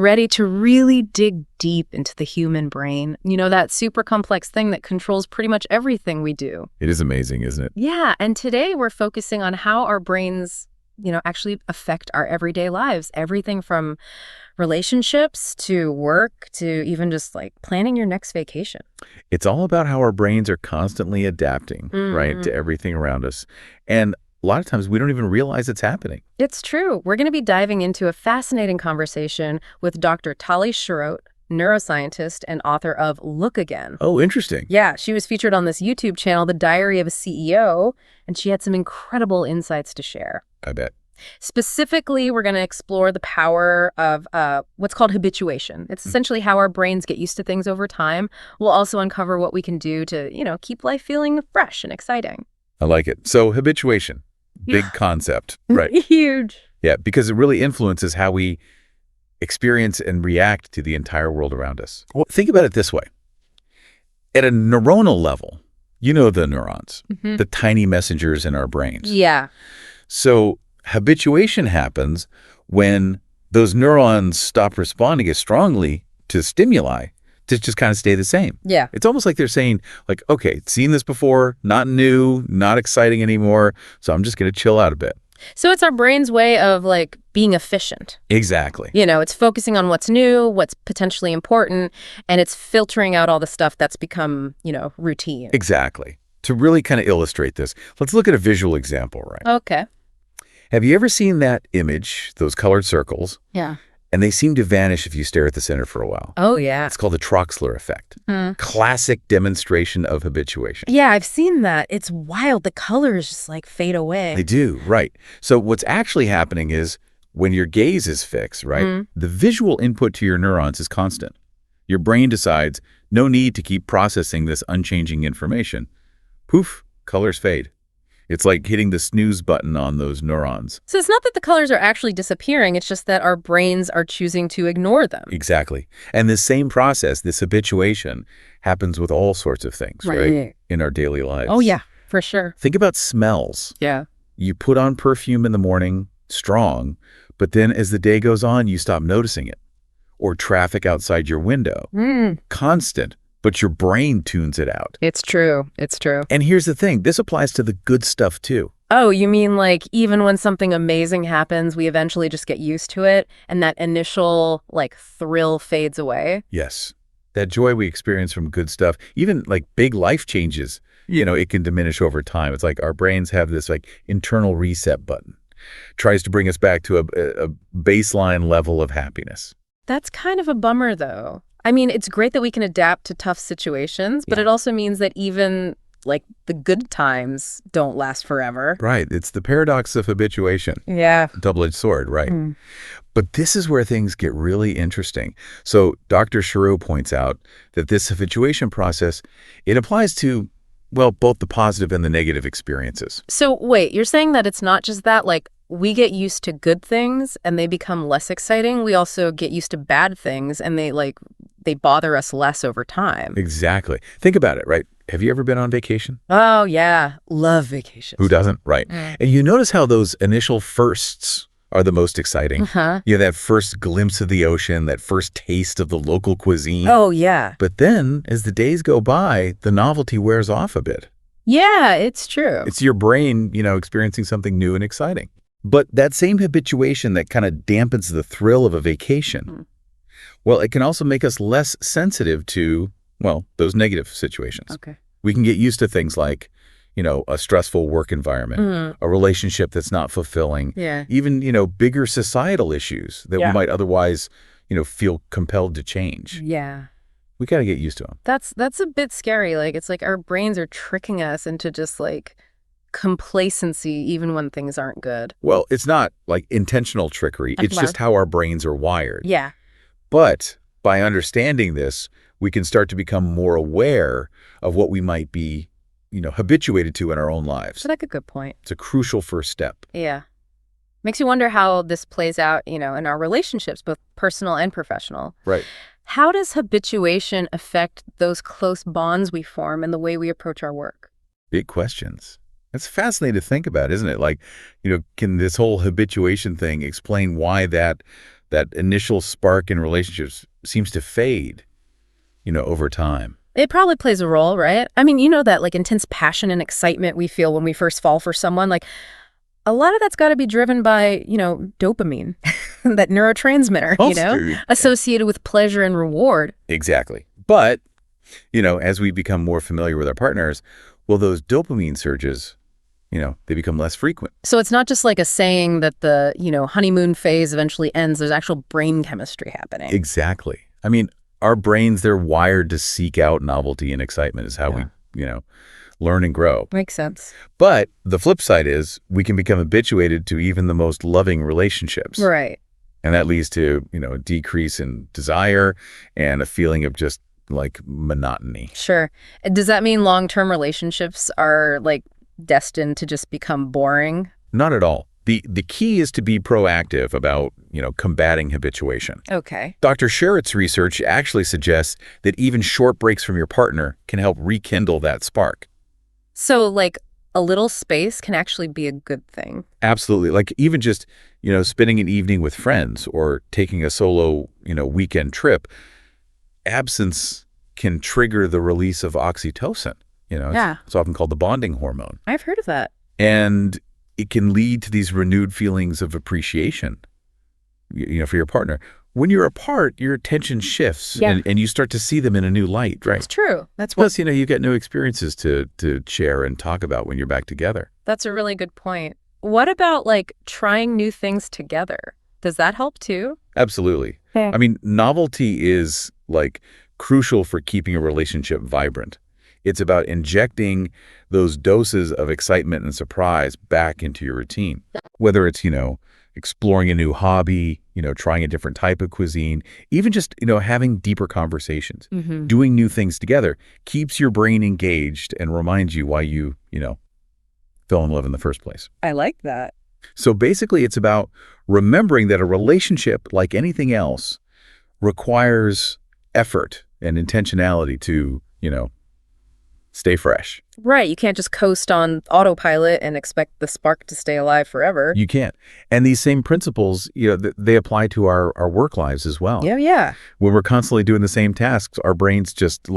ready to really dig deep into the human brain. You know, that super complex thing that controls pretty much everything we do. It is amazing, isn't it? Yeah, and today we're focusing on how our brains, actually affect our everyday lives. Everything from relationships to work to even just like planning your next vacation. It's all about how our brains are constantly adapting, right, to everything around us. And a lot of times we don't even realize it's happening. It's true. We're going to be diving into a fascinating conversation with Dr. Tali Sharot, neuroscientist and author of Look Again. Oh, interesting. Yeah, she was featured on this YouTube channel, The Diary of a CEO, and she had some incredible insights to share. I bet. Specifically, we're going to explore the power of what's called habituation. It's essentially how our brains get used to things over time. We'll also uncover what we can do to, keep life feeling fresh and exciting. I like it. So habituation, big concept, right? Huge. Yeah, because it really influences how we experience and react to the entire world around us. Well, think about it this way. At a neuronal level, you know the neurons, the tiny messengers in our brains. Yeah. So habituation happens when those neurons stop responding as strongly to stimuli to just kind of stay the same. Yeah. It's almost like they're saying, like, okay, seen this before, not new, not exciting anymore, so I'm just going to chill out a bit. So it's our brain's way of like being efficient. Exactly. It's focusing on what's new, what's potentially important, and it's filtering out all the stuff that's become, routine. Exactly. To really kind of illustrate this, let's look at a visual example, right? Okay. Have you ever seen that image, those colored circles? Yeah. And they seem to vanish if you stare at the center for a while. Oh, yeah. It's called the Troxler effect. Classic demonstration of habituation. Yeah, I've seen that. It's wild. The colors just like fade away. They do, right. So what's actually happening is when your gaze is fixed, right, the visual input to your neurons is constant. Your brain decides no need to keep processing this unchanging information. Poof, colors fade. It's like hitting the snooze button on those neurons. So it's not that the colors are actually disappearing. It's just that our brains are choosing to ignore them. Exactly. And this same process, this habituation, happens with all sorts of things, right? In our daily lives. Oh, yeah, for sure. Think about smells. Yeah. You put on perfume in the morning, strong, but then as the day goes on, you stop noticing it. Or traffic outside your window. Constant. But your brain tunes it out. It's true. It's true. And here's the thing. This applies to the good stuff, too. Oh, you mean like even when something amazing happens, we eventually just get used to it and that initial like thrill fades away? Yes. That joy we experience from good stuff, even like big life changes, it can diminish over time. It's like our brains have this like internal reset button. Tries to bring us back to a baseline level of happiness. That's kind of a bummer, though. I mean, it's great that we can adapt to tough situations, but it also means that even like the good times don't last forever. Right. It's the paradox of habituation. Yeah. Double-edged sword, right? But this is where things get really interesting. So Dr. Sharot points out that this habituation process, it applies to, well, both the positive and the negative experiences. So wait, you're saying that it's not just that, like, we get used to good things and they become less exciting. We also get used to bad things and they bother us less over time. Exactly. Think about it, right? Have you ever been on vacation? Oh, yeah. Love vacations. Who doesn't? Right. And you notice how those initial firsts are the most exciting. That first glimpse of the ocean, that first taste of the local cuisine. Oh, yeah. But then as the days go by, the novelty wears off a bit. Yeah, it's true. It's your brain, experiencing something new and exciting. But that same habituation that kind of dampens the thrill of a vacation, well, it can also make us less sensitive to, well, those negative situations. Okay. We can get used to things like, a stressful work environment, a relationship that's not fulfilling, even, bigger societal issues that we might otherwise, feel compelled to change. Yeah. We got to get used to them. That's a bit scary. Like, it's like our brains are tricking us into just like complacency even when things aren't good. Well, it's not like intentional trickery. It's just how our brains are wired. Yeah. But by understanding this, we can start to become more aware of what we might be, habituated to in our own lives. So that's a good point. It's a crucial first step. Yeah. Makes you wonder how this plays out, in our relationships, both personal and professional. Right. How does habituation affect those close bonds we form and the way we approach our work? Big questions. It's fascinating to think about, isn't it? Like, can this whole habituation thing explain why that that initial spark in relationships seems to fade, over time. It probably plays a role, right? I mean, that like intense passion and excitement we feel when we first fall for someone, like a lot of that's got to be driven by, dopamine, that neurotransmitter, associated with pleasure and reward. Exactly. But, as we become more familiar with our partners, well, those dopamine surges, they become less frequent. So it's not just like a saying that the, honeymoon phase eventually ends. There's actual brain chemistry happening. Exactly. I mean, our brains, they're wired to seek out novelty and excitement is how we, learn and grow. Makes sense. But the flip side is we can become habituated to even the most loving relationships. Right. And that leads to, a decrease in desire and a feeling of just like monotony. Sure. Does that mean long-term relationships are like destined to just become boring? Not at all. The key is to be proactive about, combating habituation. Okay. Dr. Sharot's research actually suggests that even short breaks from your partner can help rekindle that spark. So like a little space can actually be a good thing. Absolutely. Like even just, spending an evening with friends or taking a solo, weekend trip, absence can trigger the release of oxytocin. It's often called the bonding hormone. I've heard of that. And it can lead to these renewed feelings of appreciation, for your partner. When you're apart, your attention shifts and you start to see them in a new light, right? It's true. Plus, you get new experiences to share and talk about when you're back together. That's a really good point. What about like trying new things together? Does that help too? Absolutely. I mean, novelty is like crucial for keeping a relationship vibrant. It's about injecting those doses of excitement and surprise back into your routine. Whether it's, exploring a new hobby, trying a different type of cuisine, even just, having deeper conversations, doing new things together keeps your brain engaged and reminds you why you, fell in love in the first place. I like that. So basically, it's about remembering that a relationship, like anything else, requires effort and intentionality to, stay fresh. Right. You can't just coast on autopilot and expect the spark to stay alive forever. You can't. And these same principles, they apply to our work lives as well. Yeah. When we're constantly doing the same tasks, our brains just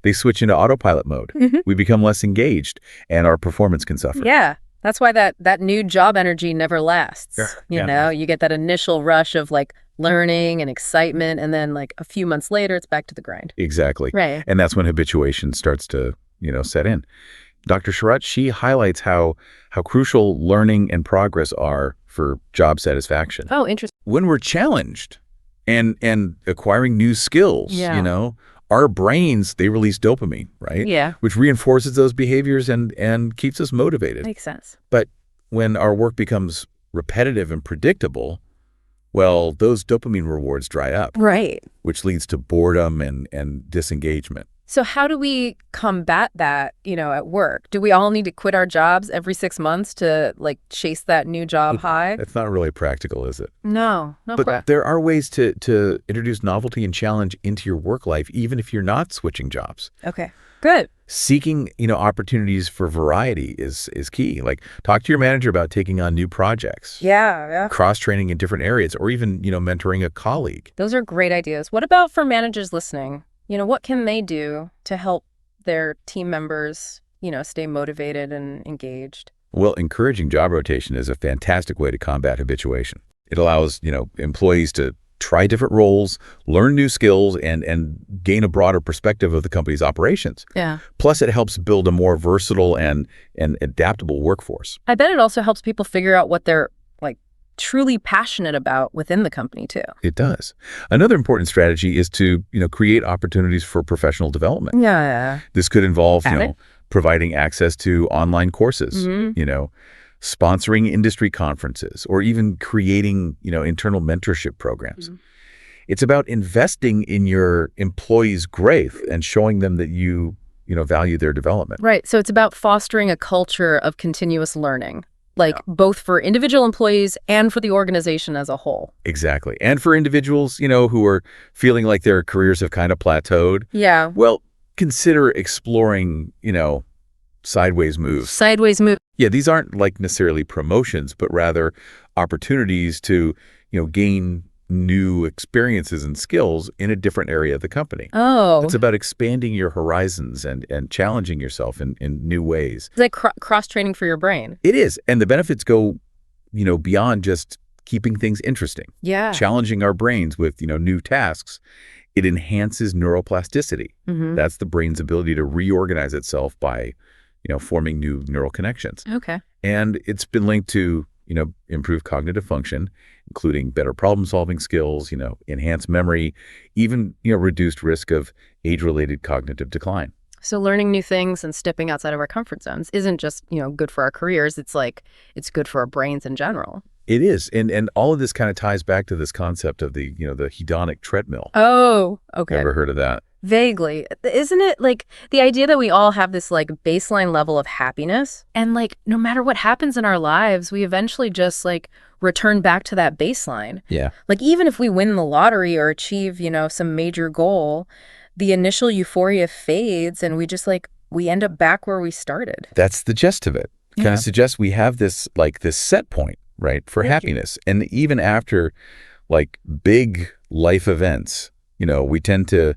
they switch into autopilot mode. We become less engaged and our performance can suffer. Yeah. That's why that new job energy never lasts. Sure. You get that initial rush of like learning and excitement, and then like a few months later, it's back to the grind. Exactly. Right. And that's when habituation starts to, set in. Dr. Sharot, she highlights how crucial learning and progress are for job satisfaction. Oh, interesting. When we're challenged and acquiring new skills, our brains, they release dopamine, right? Yeah. Which reinforces those behaviors and keeps us motivated. Makes sense. But when our work becomes repetitive and predictable, well, those dopamine rewards dry up. Right. Which leads to boredom and disengagement. So how do we combat that, at work? Do we all need to quit our jobs every 6 months to like chase that new job high? That's not really practical, is it? No. But there are ways to introduce novelty and challenge into your work life, even if you're not switching jobs. Okay, good. Seeking, opportunities for variety is key. Like talk to your manager about taking on new projects. Yeah. Cross-training in different areas or even, mentoring a colleague. Those are great ideas. What about for managers listening? What can they do to help their team members, stay motivated and engaged? Well, encouraging job rotation is a fantastic way to combat habituation. It allows, employees to try different roles, learn new skills, and gain a broader perspective of the company's operations. Yeah. Plus, it helps build a more versatile and adaptable workforce. I bet it also helps people figure out what they're truly passionate about within the company too. It does. Another important strategy is to, create opportunities for professional development. Yeah. This could involve, providing access to online courses, sponsoring industry conferences, or even creating, internal mentorship programs. It's about investing in your employees' growth and showing them that you value their development. Right. So it's about fostering a culture of continuous learning. Both for individual employees and for the organization as a whole. Exactly. And for individuals, who are feeling like their careers have kind of plateaued. Yeah. Well, consider exploring, sideways moves. Sideways move. Yeah, these aren't necessarily promotions, but rather opportunities to, gain new experiences and skills in a different area of the company. Oh. It's about expanding your horizons and challenging yourself in new ways. It's like cross-training for your brain. It is. And the benefits go, beyond just keeping things interesting. Yeah. Challenging our brains with, new tasks. It enhances neuroplasticity. That's the brain's ability to reorganize itself by, forming new neural connections. Okay. And it's been linked to, improved cognitive function, including better problem-solving skills, enhanced memory, even, reduced risk of age-related cognitive decline. So learning new things and stepping outside of our comfort zones isn't just, good for our careers. It's it's good for our brains in general. It is. And all of this kind of ties back to this concept of the, the hedonic treadmill. Oh, okay. Ever heard of that? Vaguely. Isn't it the idea that we all have this baseline level of happiness and no matter what happens in our lives, we eventually just return back to that baseline. Yeah. Even if we win the lottery or achieve, some major goal, the initial euphoria fades and we just we end up back where we started. That's the gist of it. Yeah. Kind of suggests we have this this set point, right, for happiness. And even after big life events, we tend to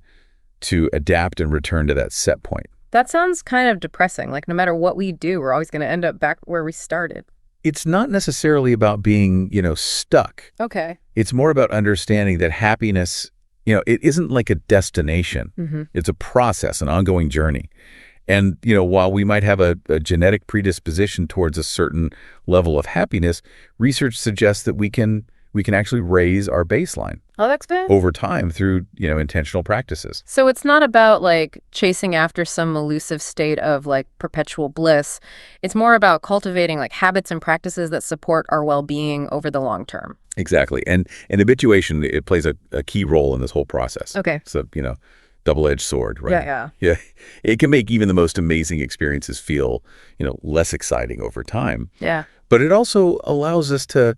adapt and return to that set point. That sounds kind of depressing. No matter what we do, we're always going to end up back where we started. It's not necessarily about being, stuck. Okay. It's more about understanding that happiness, it isn't like a destination. It's a process, an ongoing journey. And, while we might have a genetic predisposition towards a certain level of happiness, research suggests that we can actually raise our baseline. Oh, that's good. Over time through, intentional practices. So it's not about chasing after some elusive state of perpetual bliss. It's more about cultivating habits and practices that support our well-being over the long term. Exactly. And habituation, it plays a key role in this whole process. Okay. So, double-edged sword, right? Yeah. It can make even the most amazing experiences feel, less exciting over time. Yeah. But it also allows us to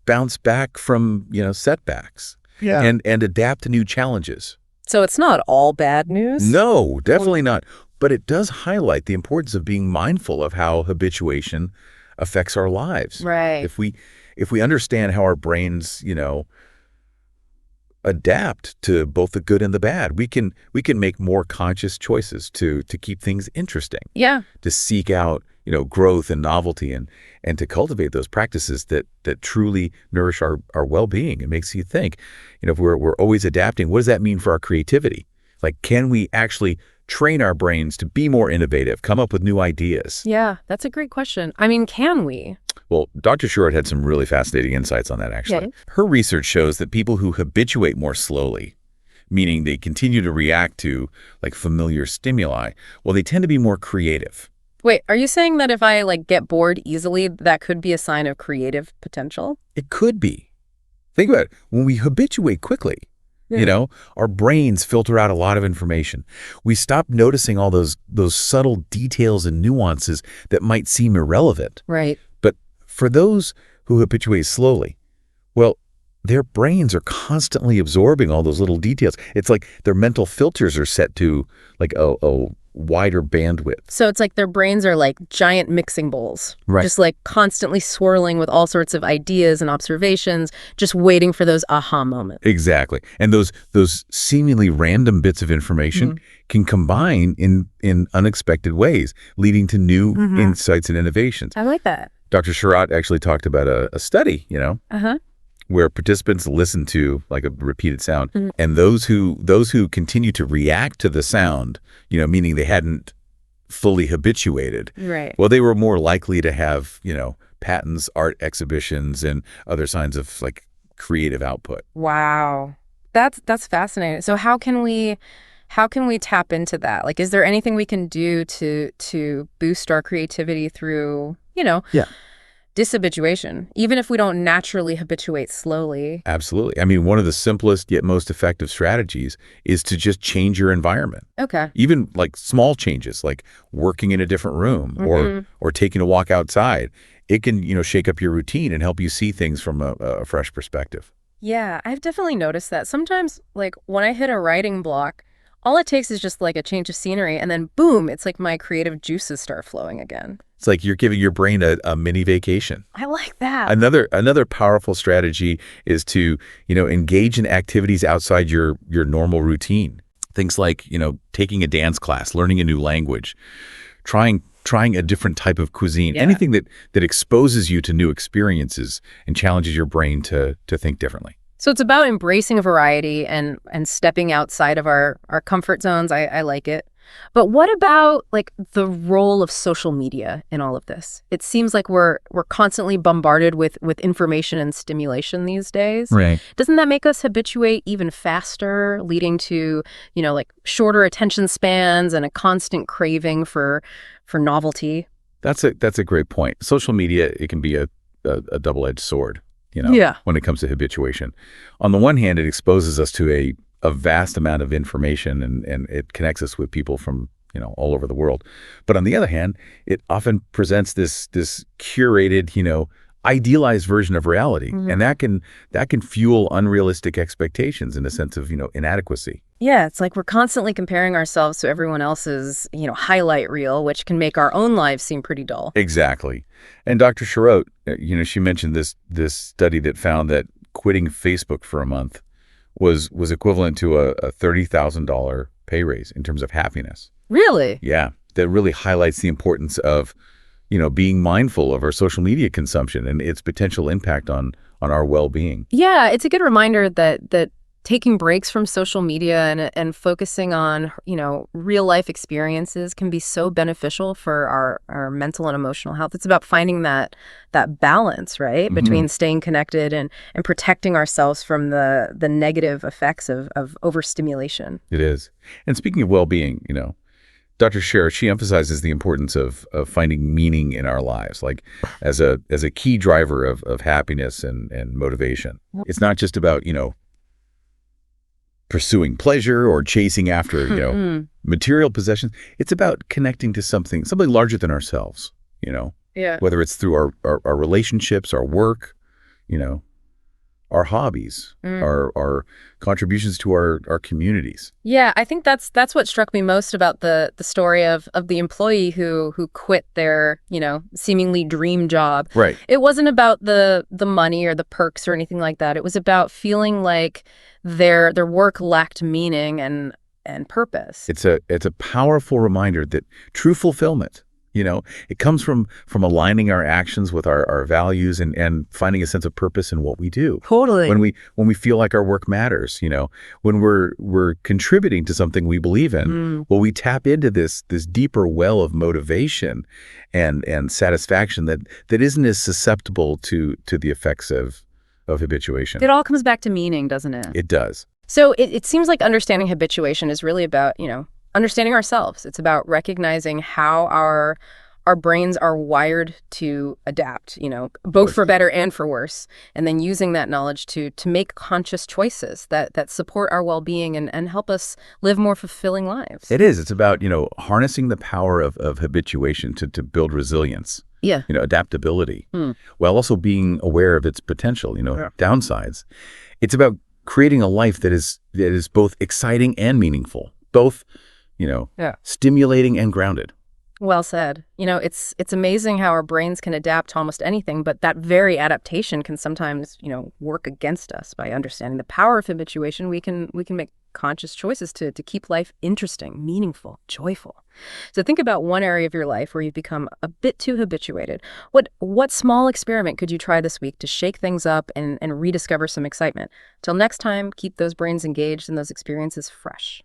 bounce back from, setbacks. Yeah. And adapt to new challenges. So it's not all bad news? No, definitely not. But it does highlight the importance of being mindful of how habituation affects our lives. Right. If we understand how our brains, adapt to both the good and the bad, we can make more conscious choices to keep things interesting. Yeah. To seek out, growth and novelty and to cultivate those practices that truly nourish our well-being. It makes you think, if we're always adapting, what does that mean for our creativity? Can we actually train our brains to be more innovative, come up with new ideas? Yeah, that's a great question. Can we? Well, Dr. Sharot had some really fascinating insights on that, actually. Yeah. Her research shows that people who habituate more slowly, meaning they continue to react to familiar stimuli, well, they tend to be more creative. Wait, are you saying that if I get bored easily, that could be a sign of creative potential? It could be. Think about it. When we habituate quickly, our brains filter out a lot of information. We stop noticing all those subtle details and nuances that might seem irrelevant. Right. But for those who habituate slowly, well, their brains are constantly absorbing all those little details. It's like their mental filters are set to a wider bandwidth. So it's their brains are giant mixing bowls. Right. Just constantly swirling with all sorts of ideas and observations, just waiting for those aha moments. Exactly. And those seemingly random bits of information can combine in unexpected ways, leading to new insights and innovations. I like that. Dr. Sharot actually talked about a study, where participants listen to a repeated sound, and those who continue to react to the sound, meaning they hadn't fully habituated, right? Well, they were more likely to have, patents, art exhibitions, and other signs of creative output. Wow, that's fascinating. So how can we tap into that? Is there anything we can do to boost our creativity through, dishabituation, even if we don't naturally habituate slowly? Absolutely. One of the simplest yet most effective strategies is to just change your environment. Okay. Even small changes, like working in a different room or taking a walk outside. It can, shake up your routine and help you see things from a fresh perspective. Yeah, I've definitely noticed that. Sometimes, when I hit a writing block, All it takes is just like a change of scenery, and then boom, it's like my creative juices start flowing again. It's like you're giving your brain a mini vacation. I like that. Another powerful strategy is to, engage in activities outside your normal routine. Things like, taking a dance class, learning a new language, trying a different type of cuisine, Yeah. anything that exposes you to new experiences and challenges your brain to think differently. So it's about embracing variety and stepping outside of our comfort zones. I like it. But what about like the role of social media in all of this? It seems like we're constantly bombarded with information and stimulation these days. Right. Doesn't that make us habituate even faster, leading to, like shorter attention spans and a constant craving for novelty? That's a great point. Social media, it can be a double-edged sword, Yeah. when it comes to habituation. On the one hand, it exposes us to a vast amount of information and it connects us with people from, all over the world. But on the other hand, it often presents this curated, idealized version of reality. Mhm. And that can fuel unrealistic expectations in a sense of, inadequacy. Yeah, it's like we're constantly comparing ourselves to everyone else's, highlight reel, which can make our own lives seem pretty dull. Exactly. And Dr. Sharot, she mentioned this study that found that quitting Facebook for a month was equivalent to a $30,000 pay raise in terms of happiness. Really? Yeah, that really highlights the importance of, being mindful of our social media consumption and its potential impact on our well-being. Yeah, it's a good reminder that taking breaks from social media and focusing on, real life experiences can be so beneficial for our mental and emotional health. It's about finding that balance, right? Between staying connected and protecting ourselves from the negative effects of overstimulation. It is. And speaking of well-being, Dr. Sharot, she emphasizes the importance of finding meaning in our lives, like as a key driver of happiness and motivation. It's not just about, pursuing pleasure or chasing after, material possessions. It's about connecting to something larger than ourselves, Yeah. whether it's through our relationships, our work, our hobbies, our contributions to our communities. Yeah, I think that's what struck me most about the story of the employee who quit their, seemingly dream job. Right. It wasn't about the money or the perks or anything like that. It was about feeling like their work lacked meaning and purpose. It's a powerful reminder that true fulfillment, it comes from aligning our actions with our values and finding a sense of purpose in what we do. Totally. When we feel like our work matters, when we're contributing to something we believe in, well, we tap into this deeper well of motivation and satisfaction that isn't as susceptible to the effects of habituation. It all comes back to meaning, doesn't it? It does. So it seems like understanding habituation is really about, understanding ourselves. It's about recognizing how our brains are wired to adapt, both for better and for worse, and then using that knowledge to make conscious choices that support our well-being and help us live more fulfilling lives. It is. It's about, harnessing the power of habituation to build resilience. Yeah. Adaptability, while also being aware of its potential, downsides. It's about creating a life that is both exciting and meaningful, both, stimulating and grounded. Well said. It's amazing how our brains can adapt to almost anything, but that very adaptation can sometimes, work against us. By understanding the power of habituation, we can make conscious choices to keep life interesting, meaningful, joyful. So think about one area of your life where you've become a bit too habituated. What small experiment could you try this week to shake things up and rediscover some excitement? Till next time, keep those brains engaged and those experiences fresh.